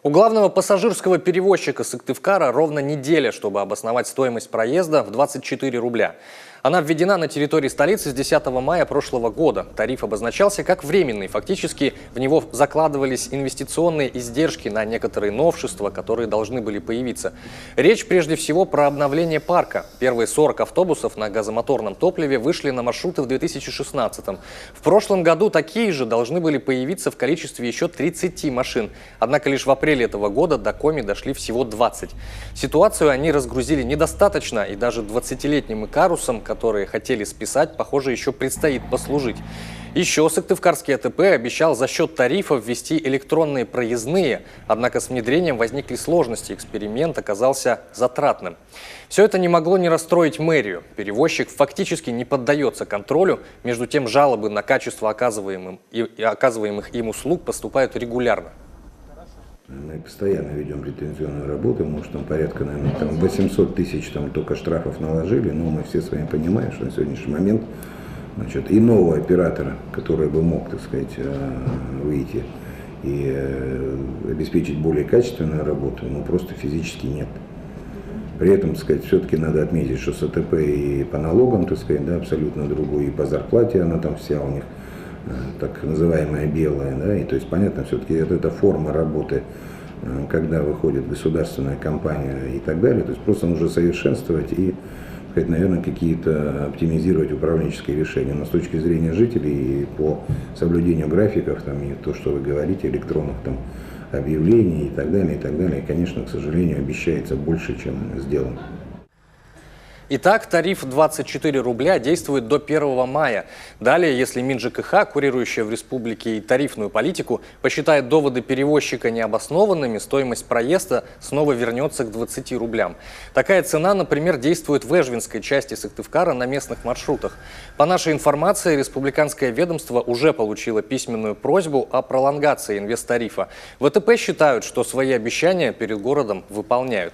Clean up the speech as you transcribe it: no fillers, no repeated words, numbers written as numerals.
У главного пассажирского перевозчика Сыктывкара ровно неделя, чтобы обосновать стоимость проезда в 24 рубля. Она введена на территории столицы с 10 мая прошлого года. Тариф обозначался как временный. Фактически в него закладывались инвестиционные издержки на некоторые новшества, которые должны были появиться. Речь прежде всего про обновление парка. Первые 40 автобусов на газомоторном топливе вышли на маршруты в 2016-м. В прошлом году такие же должны были появиться в количестве еще 30 машин. Однако лишь в апреле этого года до Коми дошли всего 20. Ситуацию они разгрузили недостаточно, и даже 20-летним икарусам, которые хотели списать, похоже, еще предстоит послужить. Еще Сыктывкарский АТП обещал за счет тарифа ввести электронные проездные, однако с внедрением возникли сложности, эксперимент оказался затратным. Все это не могло не расстроить мэрию. Перевозчик фактически не поддается контролю, между тем жалобы на качество оказываемых им услуг поступают регулярно. Мы постоянно ведем претензионную работу, может, там порядка, наверное, 800 тысяч только штрафов наложили, но мы все с вами понимаем, что на сегодняшний момент, значит, иного оператора, который бы мог, так сказать, выйти и обеспечить более качественную работу, просто физически нет. При этом, так сказать, все-таки надо отметить, что с АТП и по налогам, так сказать, да, абсолютно другую, и по зарплате она там вся у них, так называемая белая, да, и то есть понятно, все-таки это форма работы, когда выходит государственная компания и так далее, то есть просто нужно совершенствовать и, наверное, какие-то оптимизировать управленческие решения, но с точки зрения жителей и по соблюдению графиков, там, и то, что вы говорите, электронных там объявлений и так далее, конечно, к сожалению, обещается больше, чем сделано. Итак, тариф 24 рубля действует до 1 мая. Далее, если МинЖКХ, курирующая в республике и тарифную политику, посчитает доводы перевозчика необоснованными, стоимость проезда снова вернется к 20 рублям. Такая цена, например, действует в Эжвинской части Сыктывкара на местных маршрутах. По нашей информации, республиканское ведомство уже получило письменную просьбу о пролонгации инвесттарифа. ВТП считают, что свои обещания перед городом выполняют.